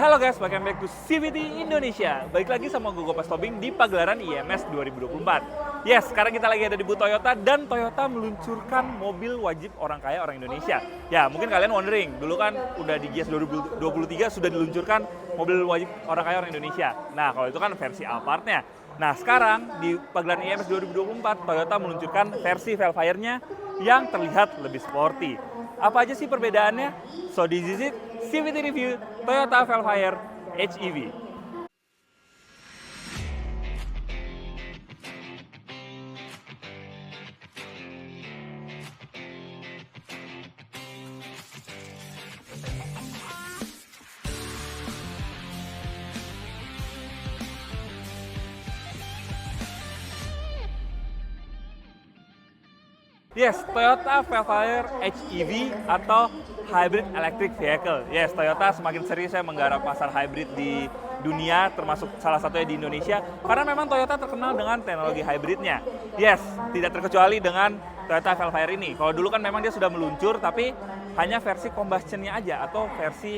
Halo guys, welcome back to CVT Indonesia. Balik lagi sama gue Gopes Tobing di pagelaran IMS 2024. Yes, sekarang kita lagi ada di booth Toyota dan Toyota meluncurkan mobil wajib orang kaya orang Indonesia. Ya, mungkin kalian wondering, dulu kan udah di GIIAS 2023 sudah diluncurkan mobil wajib orang kaya orang Indonesia. Nah, kalau itu kan versi Alphard-nya. Nah, sekarang di pagelaran IMS 2024, Toyota meluncurkan versi Velfire-nya yang terlihat lebih sporty. Apa aja sih perbedaannya? So this is it, CVT Review Toyota Velfire HEV. Yes, Toyota Velfire HEV atau Hybrid Electric Vehicle. Yes, Toyota semakin serius menggarap pasar hybrid di dunia, termasuk salah satunya di Indonesia. Karena memang Toyota terkenal dengan teknologi hybridnya. Yes, tidak terkecuali dengan Toyota Velfire ini. Kalau dulu kan memang dia sudah meluncur, tapi hanya versi combustion-nya aja atau versi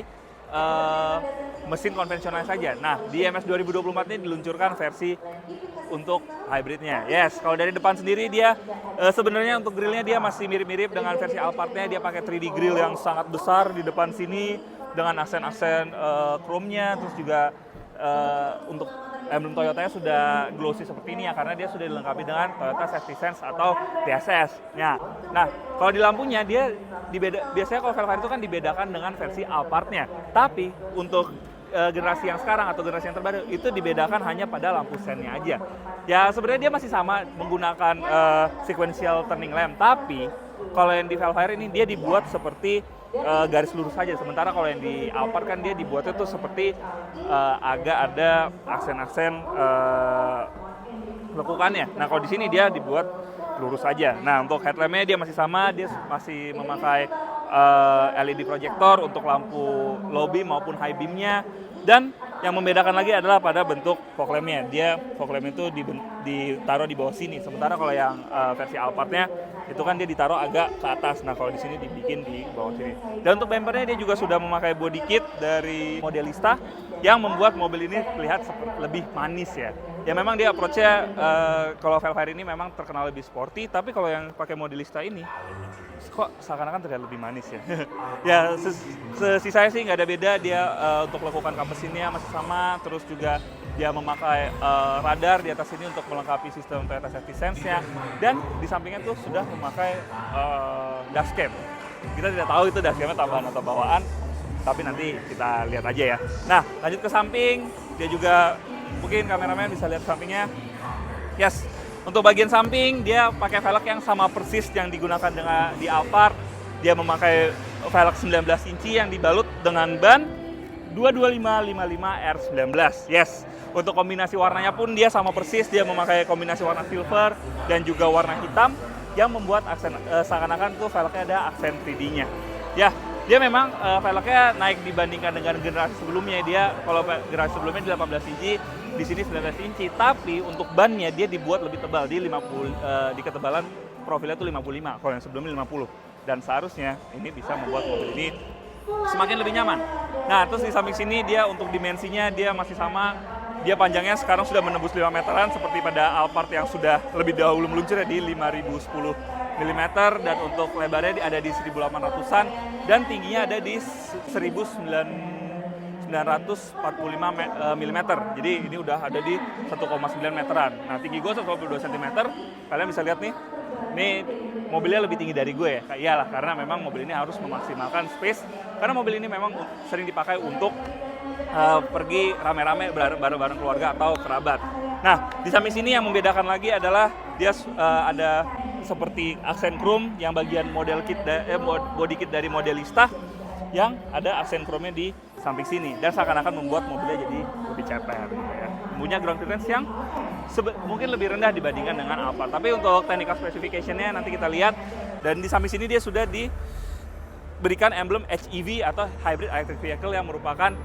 mesin konvensional saja. Nah, di IMS 2024 ini diluncurkan versi untuk hybridnya. Yes, kalau dari depan sendiri dia sebenarnya untuk grillnya dia masih mirip-mirip dengan versi Alphard-nya. Dia pakai 3D grill yang sangat besar di depan sini dengan aksen-aksen chrome-nya, terus juga untuk emblem Toyotanya sudah glossy seperti ini ya, karena dia sudah dilengkapi dengan Toyota Safety Sense atau TSS. Nah, kalau di lampunya dia biasanya kalau Velfire itu kan dibedakan dengan versi Alphard-nya. Tapi untuk generasi yang sekarang atau generasi yang terbaru itu dibedakan hanya pada lampu sennya aja. Ya sebenarnya dia masih sama menggunakan sequential turning lamp, tapi kalau yang di Velfire ini dia dibuat seperti garis lurus saja. Sementara kalau yang di Alphard kan dia dibuatnya tuh seperti agak ada aksen-aksen lekukannya. Nah kalau di sini dia dibuat lurus saja. Nah untuk headlampnya dia masih sama, dia masih memakai LED projector untuk lampu low beam maupun high beamnya. Dan yang membedakan lagi adalah pada bentuk fog lampnya. Dia fog lamp itu ditaruh di bawah sini. Sementara kalau yang versi Alphard-nya itu kan dia ditaruh agak ke atas. Nah kalau di sini dibikin di bawah sini. Dan untuk bumpernya dia juga sudah memakai body kit dari Modelista yang membuat mobil ini terlihat lebih manis ya. Ya memang dia approach-nya kalau Velfire ini memang terkenal lebih sporty, tapi kalau yang pakai Modelista ini kok seakan-akan terlihat lebih manis ya. Ya sisanya sih nggak ada beda, dia untuk lekukan kampesinnya masih sama, terus juga dia memakai radar di atas ini untuk melengkapi sistem Toyota Safety Sense-nya, dan di sampingnya tuh sudah memakai dashcam. Kita tidak tahu itu dashcamnya tambahan atau bawaan, tapi nanti kita lihat aja ya. Nah lanjut ke samping, dia juga mungkin kameramen bisa lihat sampingnya. Yes, untuk bagian samping dia pakai velg yang sama persis yang digunakan dengan di Alphard. Dia memakai velg 19 inci yang dibalut dengan ban 22555 R19. Yes, untuk kombinasi warnanya pun dia sama persis. Dia memakai kombinasi warna silver dan juga warna hitam yang membuat aksen seakan-akan tuh velgnya ada aksen 3D-nya. Ya, dia memang velgnya naik dibandingkan dengan generasi sebelumnya. Dia kalau generasi sebelumnya di 18 inci, di sini 19 inci. Tapi untuk bannya dia dibuat lebih tebal, di ketebalan profilnya itu 55, kalau yang sebelumnya 50. Dan seharusnya ini bisa membuat mobil ini semakin lebih nyaman. Nah, terus di samping sini dia untuk dimensinya dia masih sama. Dia panjangnya sekarang sudah menembus 5 meteran seperti pada Alphard yang sudah lebih dahulu meluncur di 5010 mm, dan untuk lebarnya ada di 1800-an dan tingginya ada di 1945 mm. Jadi ini udah ada di 1,9 meteran. Nah, tinggi gue 122 cm. Kalian bisa lihat nih. Ini mobilnya lebih tinggi dari gue ya. Iyalah, karena memang mobil ini harus memaksimalkan space. Karena mobil ini memang sering dipakai untuk pergi rame-rame bareng-bareng keluarga atau kerabat. Nah, di samping sini yang membedakan lagi adalah dia ada seperti aksen chrome yang bagian model kit body kit dari Modelista yang ada aksen chrome-nya di samping sini dan seakan-akan membuat mobilnya jadi lebih ceper gitu ya. Punya ground clearance yang mungkin lebih rendah dibandingkan dengan Alphard. Tapi untuk technical specification-nya nanti kita lihat, dan di samping sini dia sudah diberikan emblem HEV atau Hybrid Electric Vehicle yang merupakan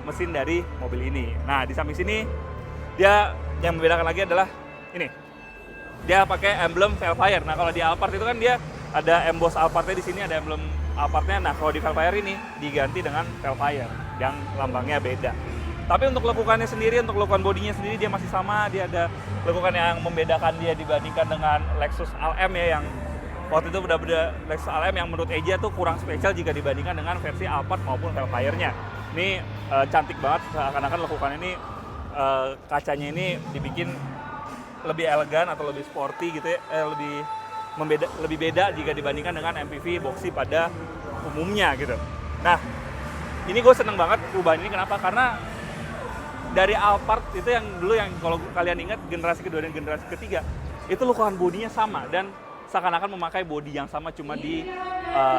mesin dari mobil ini. Nah, di samping sini dia yang membedakan lagi adalah ini. Dia pakai emblem Velfire. Nah, kalau di Alphard itu kan dia ada emboss Alphard-nya di sini, ada emblem Alphardnya. Nah, kalau di Vellfire ini diganti dengan Vellfire yang lambangnya beda. Tapi untuk lekukannya sendiri, untuk lekukan bodinya sendiri dia masih sama. Dia ada lekukan yang membedakan dia dibandingkan dengan Lexus LM ya, yang waktu itu benar-benar Lexus LM yang menurut Eja tuh kurang spesial jika dibandingkan dengan versi Alphard maupun Vellfire-nya. Ini cantik banget, seakan-akan lekukan ini kacanya ini dibikin lebih elegan atau lebih sporty gitu ya, lebih beda jika dibandingkan dengan MPV boxy pada umumnya gitu. Nah, ini gue seneng banget perubahan ini. Kenapa? Karena dari Alphard itu yang dulu, yang kalau kalian ingat generasi kedua dan generasi ketiga, itu lekukan bodinya sama dan seakan-akan memakai bodi yang sama, cuma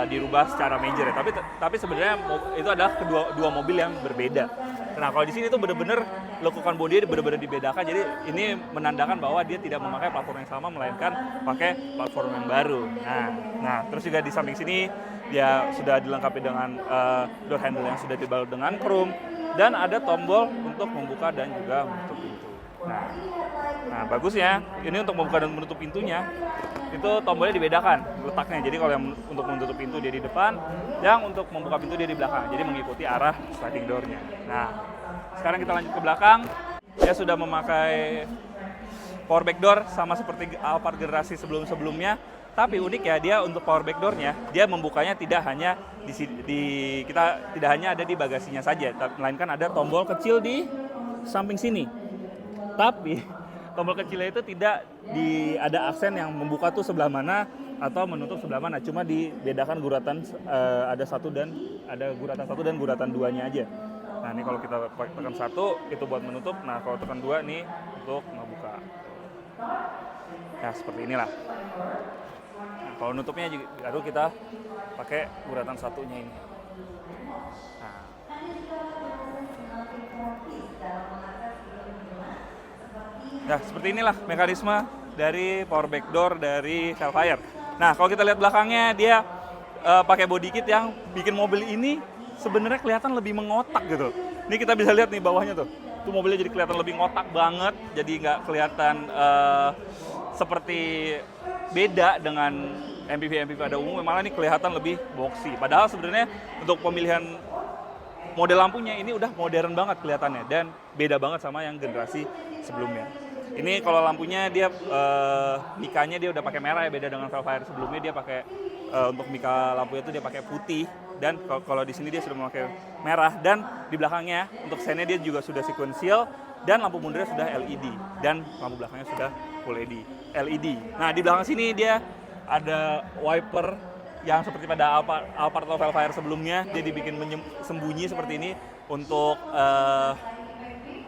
dirubah secara major ya. Tapi sebenarnya itu adalah dua mobil yang berbeda. Nah, kalau di sini tuh bener-bener lekukan bodi bener-bener dibedakan. Jadi ini menandakan bahwa dia tidak memakai platform yang sama, melainkan pakai platform yang baru. Nah, terus juga di samping sini dia sudah dilengkapi dengan door handle yang sudah dibalut dengan chrome, dan ada tombol untuk membuka dan juga menutup pintu. Nah, bagusnya ini untuk membuka dan menutup pintunya itu tombolnya dibedakan letaknya. Jadi kalau yang untuk menutup pintu dia di depan, yang untuk membuka pintu dia di belakang. Jadi mengikuti arah sliding door-nya. Nah, sekarang kita lanjut ke belakang. Dia sudah memakai power back door sama seperti Alphard generasi sebelum-sebelumnya. Tapi unik ya, dia untuk power back door-nya, dia membukanya tidak hanya tidak hanya ada di bagasinya saja, melainkan ada tombol kecil di samping sini. Tapi tombol kecilnya itu tidak ada aksen yang membuka tuh sebelah mana atau menutup sebelah mana, cuma dibedakan guratan ada guratan satu dan guratan duanya aja. Nah, ini kalau kita tekan satu itu buat menutup, nah kalau tekan dua nih untuk membuka. Ya seperti inilah. Nah, kalau nutupnya juga baru kita pakai guratan satunya ini. Nah, seperti inilah mekanisme dari power back door dari Vellfire. Nah, kalau kita lihat belakangnya, dia pakai body kit yang bikin mobil ini sebenarnya kelihatan lebih mengotak gitu. Ini kita bisa lihat nih bawahnya tuh. Tuh mobilnya jadi kelihatan lebih ngotak banget, jadi nggak kelihatan seperti beda dengan MPV pada umumnya, malah ini kelihatan lebih boxy. Padahal sebenarnya untuk pemilihan model lampunya ini udah modern banget kelihatannya dan beda banget sama yang generasi sebelumnya. Ini kalau lampunya dia mikanya dia udah pakai merah ya, beda dengan Vellfire sebelumnya dia pakai untuk mika lampunya itu dia pakai putih, dan kalau di sini dia sudah memakai merah, dan di belakangnya untuk sennya dia juga sudah sequential dan lampu mundurnya sudah LED dan lampu belakangnya sudah full LED. Nah, di belakang sini dia ada wiper yang seperti pada Alphard atau Vellfire sebelumnya, dia dibikin sembunyi seperti ini untuk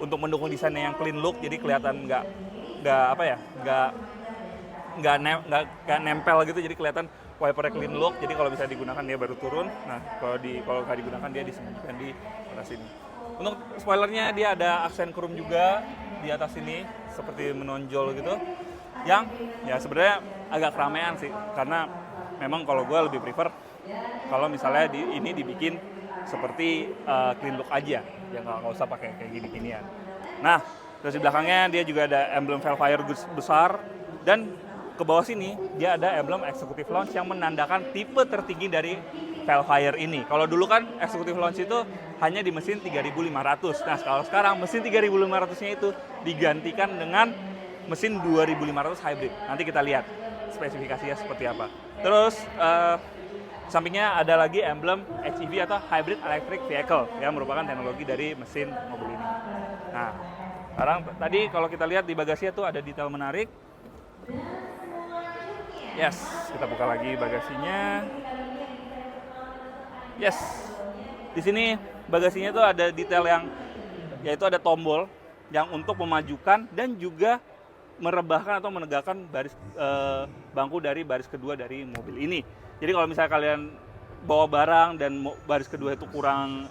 mendukung desainnya yang clean look, jadi kelihatan nggak nempel gitu, jadi kelihatan wipernya clean look. Jadi kalau bisa digunakan dia baru turun. Nah, kalau nggak digunakan dia disembunyikan di atas sini. Untuk spoilernya dia ada aksen chrome juga di atas sini seperti menonjol gitu, yang ya sebenarnya agak keramaian sih, karena memang kalau gue lebih prefer kalau misalnya ini dibikin seperti clean look aja, ya nggak usah pakai kayak gini-ginian. Nah, terus di belakangnya dia juga ada emblem Vellfire besar, dan ke bawah sini dia ada emblem Executive Lounge yang menandakan tipe tertinggi dari Vellfire ini. Kalau dulu kan Executive Lounge itu hanya di mesin 3500. Nah, kalau sekarang mesin 3500-nya itu digantikan dengan mesin 2500 hybrid. Nanti kita lihat spesifikasinya seperti apa. Terus sampingnya ada lagi emblem HEV atau Hybrid Electric Vehicle yang merupakan teknologi dari mesin mobil ini. Nah, sekarang tadi kalau kita lihat di bagasinya tuh ada detail menarik. Yes, kita buka lagi bagasinya. Yes, di sini bagasinya tuh ada detail yang, yaitu ada tombol yang untuk memajukan dan juga merebahkan atau menegakkan bangku dari baris kedua dari mobil ini. Jadi kalau misalnya kalian bawa barang dan baris kedua itu kurang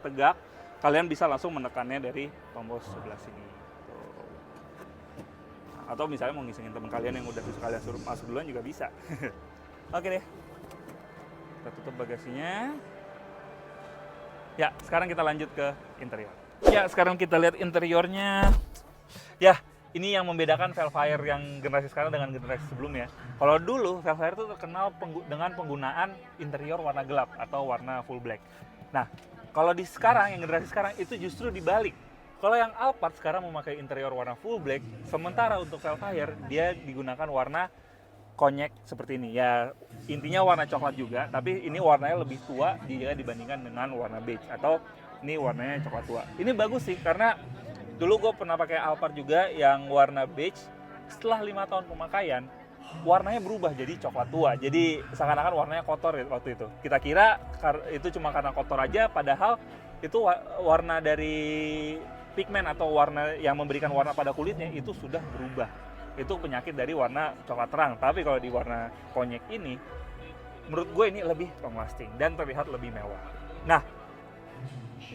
tegak, kalian bisa langsung menekannya dari tombol sebelah sini. Atau misalnya mau ngisengin teman kalian yang udah kalian suruh masuk duluan juga bisa. Oke deh. Kita tutup bagasinya. Ya, sekarang kita lanjut ke interior. Ya, sekarang kita lihat interiornya. Ya, ini yang membedakan Velfire yang generasi sekarang dengan generasi sebelumnya. Kalau dulu Velfire itu terkenal dengan penggunaan interior warna gelap atau warna full black. Nah, kalau di sekarang yang generasi sekarang itu justru dibalik. Kalau yang Alphard sekarang memakai interior warna full black, sementara untuk Velfire dia digunakan warna konyek seperti ini. Ya intinya warna coklat juga, tapi ini warnanya lebih tua jika dibandingkan dengan warna beige atau ini warnanya coklat tua. Ini bagus sih karena dulu gue pernah pakai Alphard juga yang warna beige. Setelah 5 tahun pemakaian, warnanya berubah jadi coklat tua. Jadi seakan-akan warnanya kotor ya waktu itu. Kita kira itu cuma karena kotor aja, padahal itu warna dari pigmen atau warna yang memberikan warna pada kulitnya itu sudah berubah. Itu penyakit dari warna coklat terang. Tapi kalau di warna konyek ini, menurut gue ini lebih long lasting dan terlihat lebih mewah. Nah,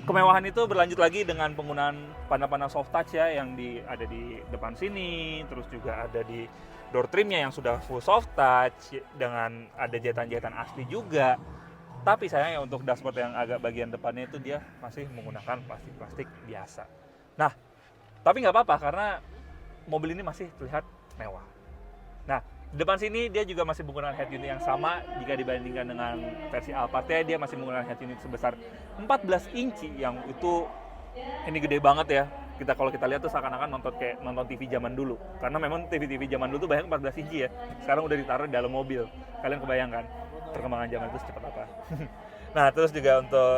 kemewahan itu berlanjut lagi dengan penggunaan panel-panel soft touch ya yang ada di depan sini, terus juga ada di door trimnya yang sudah full soft touch dengan ada jahitan-jahitan asli juga. Tapi sayangnya untuk dashboard yang agak bagian depannya itu dia masih menggunakan plastik-plastik biasa. Nah, tapi nggak apa-apa karena mobil ini masih terlihat mewah. Nah, di depan sini dia juga masih menggunakan head unit yang sama jika dibandingkan dengan versi Alphard-nya. Dia masih menggunakan head unit sebesar 14 inci yang itu ini gede banget ya. Kalau kita lihat tuh seakan-akan nonton TV zaman dulu. Karena memang TV zaman dulu tuh banyak 14 inci ya. Sekarang udah ditaruh di dalam mobil. Kalian kebayangkan perkembangan zaman itu secepat apa. Nah, terus juga untuk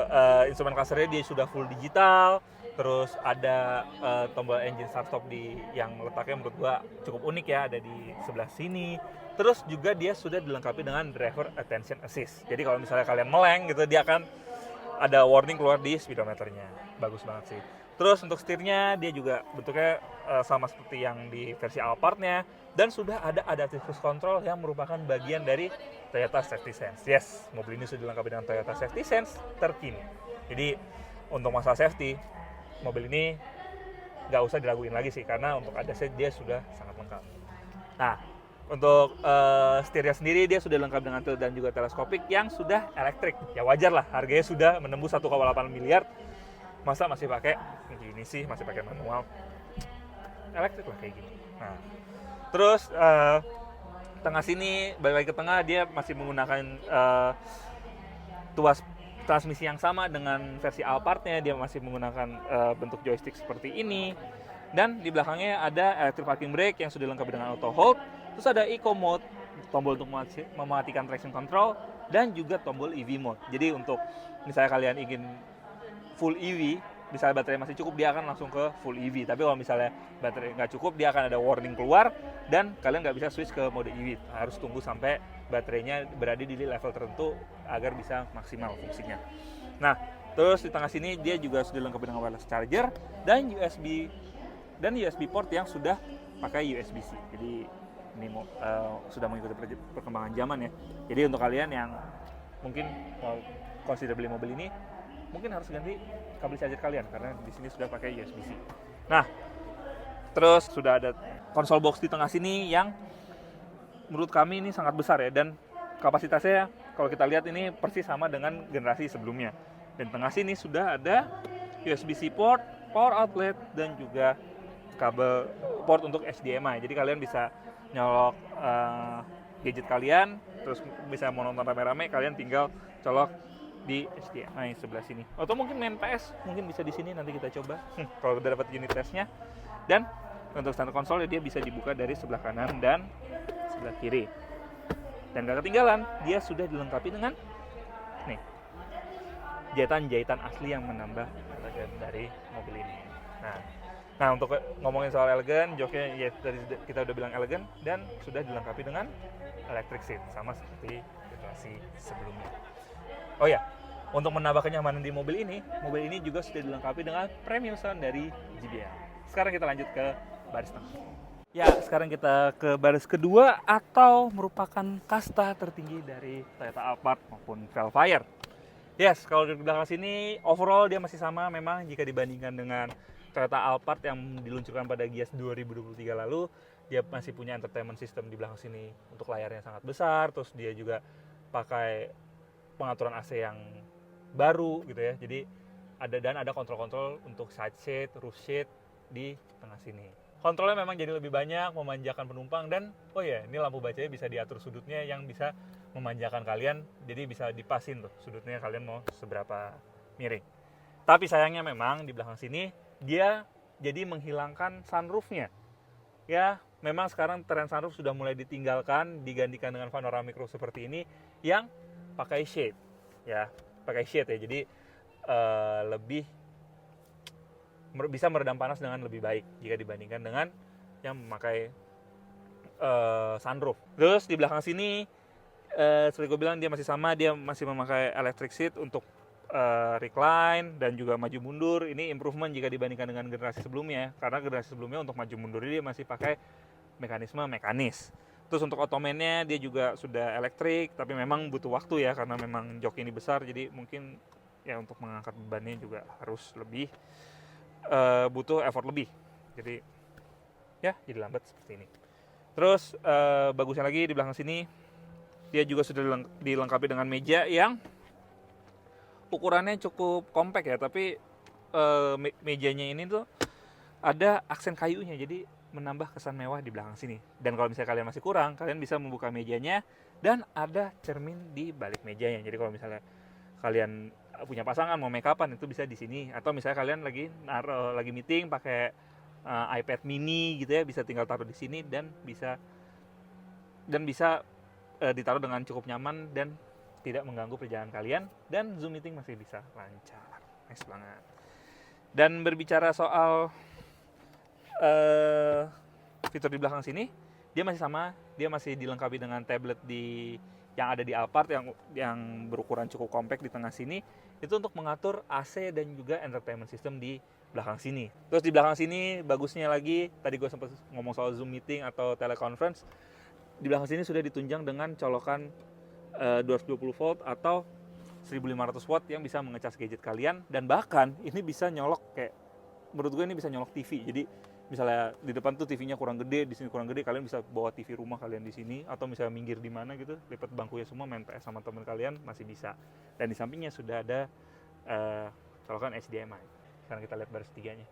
instrumen clusternya dia sudah full digital. Terus ada tombol engine start stop yang letaknya menurut gua cukup unik ya, ada di sebelah sini. Terus juga dia sudah dilengkapi dengan driver attention assist. Jadi kalau misalnya kalian meleng gitu, dia akan ada warning keluar di speedometernya. Bagus banget sih. Terus untuk setirnya dia juga bentuknya sama seperti yang di versi Alphard-nya, dan sudah ada adaptive cruise control yang merupakan bagian dari Toyota Safety Sense. Yes, mobil ini sudah dilengkapi dengan Toyota Safety Sense terkini. Jadi untuk masalah safety, mobil ini nggak usah diraguin lagi sih, karena untuk ADAS dia sudah sangat lengkap. Nah, untuk setirnya sendiri dia sudah lengkap dengan tilt dan juga teleskopik yang sudah elektrik. Ya wajar lah, harganya sudah menembus 1,8 miliar. Masa masih pakai gini sih, masih pakai manual? Elektrik lah kayak gini. Nah, terus tengah sini, balik lagi ke tengah, dia masih menggunakan tuas transmisi yang sama dengan versi Alphard-nya. Dia masih menggunakan bentuk joystick seperti ini, dan di belakangnya ada electric parking brake yang sudah dilengkapi dengan auto hold. Terus ada eco mode, tombol untuk mematikan traction control, dan juga tombol EV mode. Jadi untuk misalnya kalian ingin full EV, misalnya baterai masih cukup, dia akan langsung ke full EV. Tapi kalau misalnya baterai nggak cukup, dia akan ada warning keluar dan kalian nggak bisa switch ke mode EV. Harus tunggu sampai baterainya berada di level tertentu agar bisa maksimal fungsinya. Nah, terus di tengah sini dia juga sudah dilengkapi dengan wireless charger dan USB port yang sudah pakai USB-C. Jadi ini sudah mengikuti perkembangan zaman ya. Jadi untuk kalian yang mungkin mau consider beli mobil ini, mungkin harus ganti kabel charger kalian karena di sini sudah pakai USB-C. Nah, terus sudah ada konsol box di tengah sini yang menurut kami ini sangat besar ya, dan kapasitasnya kalau kita lihat ini persis sama dengan generasi sebelumnya. Dan tengah sini sudah ada USB-C port, power outlet, dan juga kabel port untuk HDMI. Jadi kalian bisa nyolok gadget kalian, terus bisa mau nonton rame-rame, kalian tinggal colok di HDMI sebelah sini. Atau mungkin main PS, mungkin bisa di sini, nanti kita coba kalau udah dapat unit testnya. Dan untuk standar konsol dia bisa dibuka dari sebelah kanan dan sebelah kiri. Dan gak ketinggalan, dia sudah dilengkapi dengan nih jahitan-jahitan asli yang menambah elegan dari mobil ini. Nah, untuk ngomongin soal elegan, joknya ya tadi kita udah bilang elegan, dan sudah dilengkapi dengan electric seat sama seperti generasi sebelumnya. Oh ya, untuk menambah kenyamanan di mobil ini juga sudah dilengkapi dengan premium sound dari JBL. Sekarang kita lanjut ke baris tengah. Ya, sekarang kita ke baris kedua atau merupakan kasta tertinggi dari Toyota Alphard maupun Velfire. Yes, kalau di belakang sini overall dia masih sama memang jika dibandingkan dengan Toyota Alphard yang diluncurkan pada Gias 2023 lalu. Dia masih punya entertainment system di belakang sini untuk layarnya sangat besar, terus dia juga pakai pengaturan AC yang baru gitu ya. Jadi ada kontrol-kontrol untuk side shade, roof shade di tengah sini. kontrolnya memang jadi lebih banyak, memanjakan penumpang, dan oh ya, ini lampu bacanya bisa diatur sudutnya yang bisa memanjakan kalian, jadi bisa dipasin tuh sudutnya kalian mau seberapa miring. Tapi sayangnya memang di belakang sini dia jadi menghilangkan sunroofnya. Ya, memang sekarang tren sunroof sudah mulai ditinggalkan, digantikan dengan panoramic roof seperti ini yang pakai shade. Ya, pakai shade ya. Jadi lebih bisa meredam panas dengan lebih baik jika dibandingkan dengan yang memakai sunroof. Terus di belakang sini seperti gue bilang dia masih sama, dia masih memakai electric seat untuk recline dan juga maju mundur. Ini improvement jika dibandingkan dengan generasi sebelumnya, karena generasi sebelumnya untuk maju mundur dia masih pakai mekanisme mekanis. Terus untuk ottomannya dia juga sudah elektrik, tapi memang butuh waktu ya karena memang jok ini besar, jadi mungkin ya untuk mengangkat bebannya juga harus lebih butuh effort lebih, jadi ya jadi lambat seperti ini. Terus bagusnya lagi di belakang sini dia juga sudah dilengkapi dengan meja yang ukurannya cukup compact ya, tapi mejanya ini tuh ada aksen kayunya, jadi menambah kesan mewah di belakang sini. Dan kalau misalnya kalian masih kurang, kalian bisa membuka mejanya dan ada cermin di balik mejanya. Jadi kalau misalnya kalian punya pasangan mau make upan itu bisa di sini, atau misalnya kalian lagi meeting pakai iPad mini gitu ya, bisa tinggal taruh di sini dan bisa ditaruh dengan cukup nyaman dan tidak mengganggu perjalanan kalian, dan Zoom meeting masih bisa lancar. Nice banget. Dan berbicara soal fitur di belakang sini, dia masih sama, dia masih dilengkapi dengan tablet yang ada di Alphard yang berukuran cukup compact di tengah sini, itu untuk mengatur AC dan juga entertainment system di belakang sini. Terus di belakang sini bagusnya lagi, tadi gue sempat ngomong soal Zoom meeting atau teleconference, di belakang sini sudah ditunjang dengan colokan 220 volt atau 1500 watt yang bisa mengecas gadget kalian, dan bahkan ini bisa nyolok, kayak menurut gue ini bisa nyolok TV. Jadi misalnya di depan tuh TV-nya kurang gede, di sini kurang gede, kalian bisa bawa TV rumah kalian di sini, atau misalnya minggir di mana gitu, lipat bangkunya semua, main PS sama teman kalian masih bisa. Dan di sampingnya sudah ada colokan HDMI. Sekarang kita lihat baris ketiganya.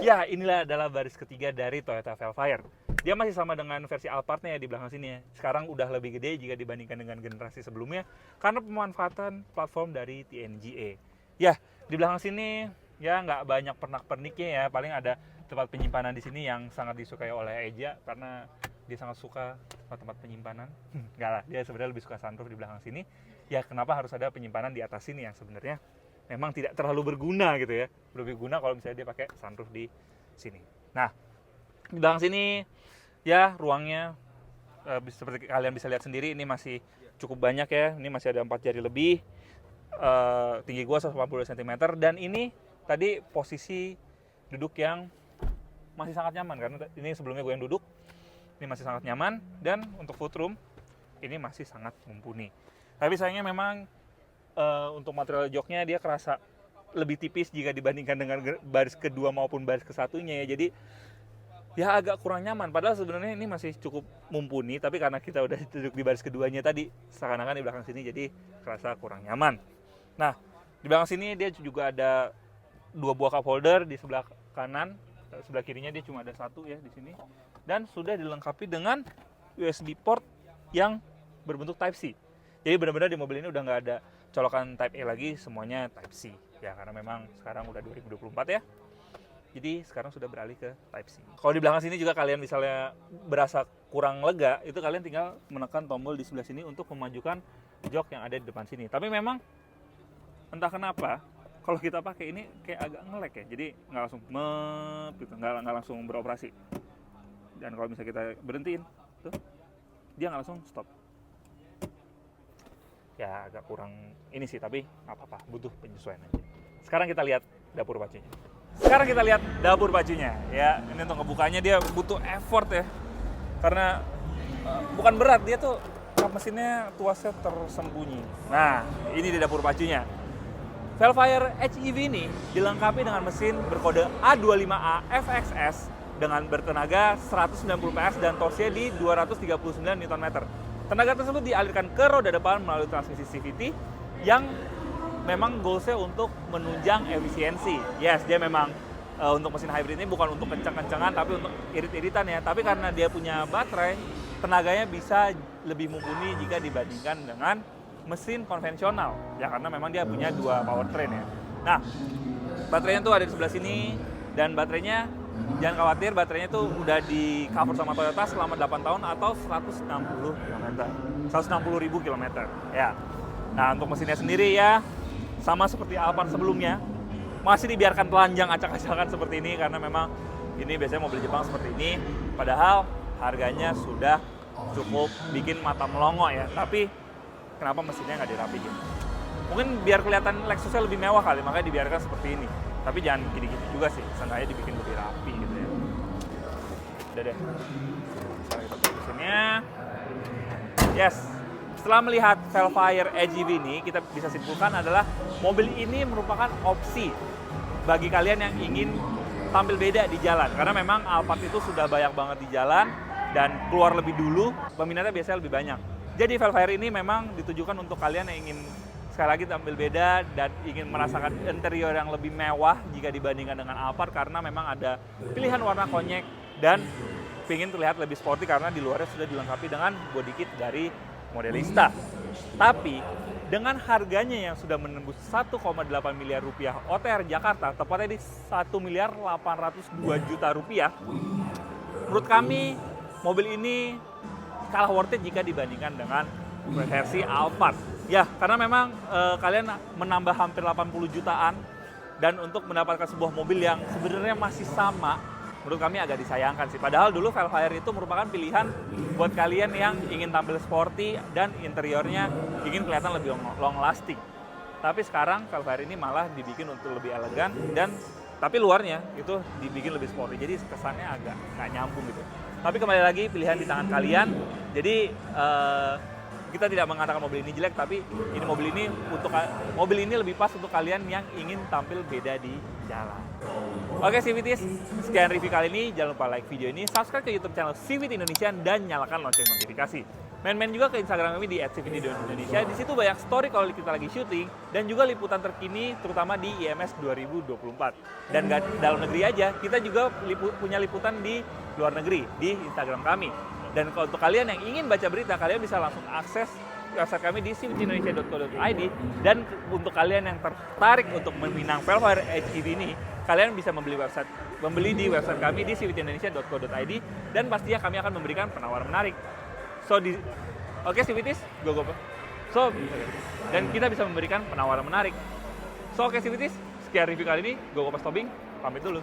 Ya, inilah adalah baris ketiga dari Toyota Velfire. Dia masih sama dengan versi Alphard-nya ya di belakang sini ya. Sekarang udah lebih gede jika dibandingkan dengan generasi sebelumnya karena pemanfaatan platform dari TNGA. Ya, di belakang sini ya nggak banyak pernak-perniknya ya, paling ada tempat penyimpanan di sini yang sangat disukai oleh Eja karena dia sangat suka tempat penyimpanan. Enggak lah, dia sebenarnya lebih suka sunroof di belakang sini. Ya kenapa harus ada penyimpanan di atas sini yang sebenarnya memang tidak terlalu berguna gitu ya. Lebih guna kalau misalnya dia pakai sunroof di sini. Nah, di belakang sini ya ruangnya seperti kalian bisa lihat sendiri, ini masih cukup banyak ya. Ini masih ada 4 jari lebih. Tinggi gua 180 cm, dan ini tadi posisi duduk yang masih sangat nyaman karena ini sebelumnya gue yang duduk. Ini masih sangat nyaman, dan untuk footroom ini masih sangat mumpuni. Tapi sayangnya memang untuk material joknya dia kerasa lebih tipis jika dibandingkan dengan baris kedua maupun baris kesatunya ya. Jadi ya agak kurang nyaman, padahal sebenarnya ini masih cukup mumpuni, tapi karena kita udah duduk di baris keduanya tadi, seakan-akan di belakang sini jadi kerasa kurang nyaman. Nah, di belakang sini dia juga ada 2 buah cup holder di sebelah kanan, sebelah kirinya dia cuma ada 1 ya di sini, dan sudah dilengkapi dengan USB port yang berbentuk Type C. Jadi benar-benar di mobil ini udah nggak ada colokan Type A lagi, semuanya Type C ya, karena memang sekarang udah 2024 ya. Jadi sekarang sudah beralih ke Type C. Kalau di belakang sini juga kalian misalnya berasa kurang lega, itu kalian tinggal menekan tombol di sebelah sini untuk memajukan jok yang ada di depan sini. Tapi memang entah kenapa kalau kita pakai ini kayak agak nge-lag ya. Jadi nggak langsung gitu, nggak langsung beroperasi. Dan kalau misalnya kita berhentiin, tuh dia nggak langsung stop. Ya agak kurang ini sih, tapi nggak apa-apa, butuh penyesuaian aja. Sekarang kita lihat dapur pacunya. Ya, ini untuk ngebukanya dia butuh effort ya. Karena bukan berat, dia tuh kap mesinnya tuasnya tersembunyi. Nah, ini di dapur pacunya. Velfire HEV ini dilengkapi dengan mesin berkode A25A FXS dengan bertenaga 190 PS dan torsinya di 239 Nm. Tenaga tersebut dialirkan ke roda depan melalui transmisi CVT yang memang goalsnya untuk menunjang efisiensi. Yes, dia memang untuk mesin hybrid ini bukan untuk kencang-kencangan tapi untuk irit-iritan ya. Tapi karena dia punya baterai, tenaganya bisa lebih mumpuni jika dibandingkan dengan mesin konvensional. Ya karena memang dia punya 2 powertrain ya. Nah, baterainya tuh ada di sebelah sini, dan baterainya jangan khawatir, baterainya tuh udah di cover sama Toyota selama 8 tahun atau 160 km. 160.000 km ya. Nah, untuk mesinnya sendiri ya sama seperti Alphard sebelumnya, masih dibiarkan telanjang acak-acakan seperti ini karena memang ini biasanya mobil Jepang seperti ini. Padahal harganya sudah cukup bikin mata melongo ya. Tapi kenapa mesinnya nggak dirapihin? Mungkin biar kelihatan Lexusnya lebih mewah kali, makanya dibiarkan seperti ini. Tapi jangan gini-gini juga sih, seenggaknya dibikin lebih rapi gitu ya. Udah deh. Sekarang kita tutup mesinnya. Yes. Setelah melihat Vellfire HEV ini, kita bisa simpulkan adalah mobil ini merupakan opsi bagi kalian yang ingin tampil beda di jalan. Karena memang Alphard itu sudah banyak banget di jalan dan keluar lebih dulu, peminatnya biasanya lebih banyak. Jadi Vellfire ini memang ditujukan untuk kalian yang ingin sekali lagi tampil beda dan ingin merasakan interior yang lebih mewah jika dibandingkan dengan Alphard, karena memang ada pilihan warna konyek dan ingin terlihat lebih sporty karena di luarnya sudah dilengkapi dengan body kit dari Modelista. Tapi dengan harganya yang sudah menembus 1,8 miliar rupiah OTR Jakarta, tepatnya di 1.802 juta rupiah, menurut kami mobil ini kalah worth it jika dibandingkan dengan versi Alphard. Ya, karena memang kalian menambah hampir 80 jutaan, dan untuk mendapatkan sebuah mobil yang sebenarnya masih sama, menurut kami agak disayangkan sih. Padahal dulu Vellfire itu merupakan pilihan buat kalian yang ingin tampil sporty dan interiornya ingin kelihatan lebih long lasting. Tapi sekarang Vellfire ini malah dibikin untuk lebih elegan, dan tapi luarnya itu dibikin lebih sporty. Jadi kesannya agak nggak nyambung gitu. Tapi kembali lagi, pilihan di tangan kalian. Jadi kita tidak mengatakan mobil ini jelek, tapi ini mobil ini lebih pas untuk kalian yang ingin tampil beda di jalan. Oke CVTs, sekian review kali ini. Jangan lupa like video ini, subscribe ke YouTube channel CVT Indonesia, dan nyalakan lonceng notifikasi. Main-main juga ke Instagram kami di @cvt_indonesia. Di situ banyak story kalau kita lagi syuting, dan juga liputan terkini terutama di IMS 2024. Dan nggak dalam negeri aja, kita juga punya liputan di luar negeri di Instagram kami. Dan kalau untuk kalian yang ingin baca berita, kalian bisa langsung akses website kami di cvtindonesia.co.id. Dan untuk kalian yang tertarik untuk meminang Vellfire HEV ini, kalian bisa membeli di website kami di cvtindonesia.co.id, dan pastinya kami akan memberikan penawaran menarik. Oke CVTs, go. Dan kita bisa memberikan penawaran menarik. Oke CVTs, sekian review kali ini. Go Pas Tobing, pamit dulu.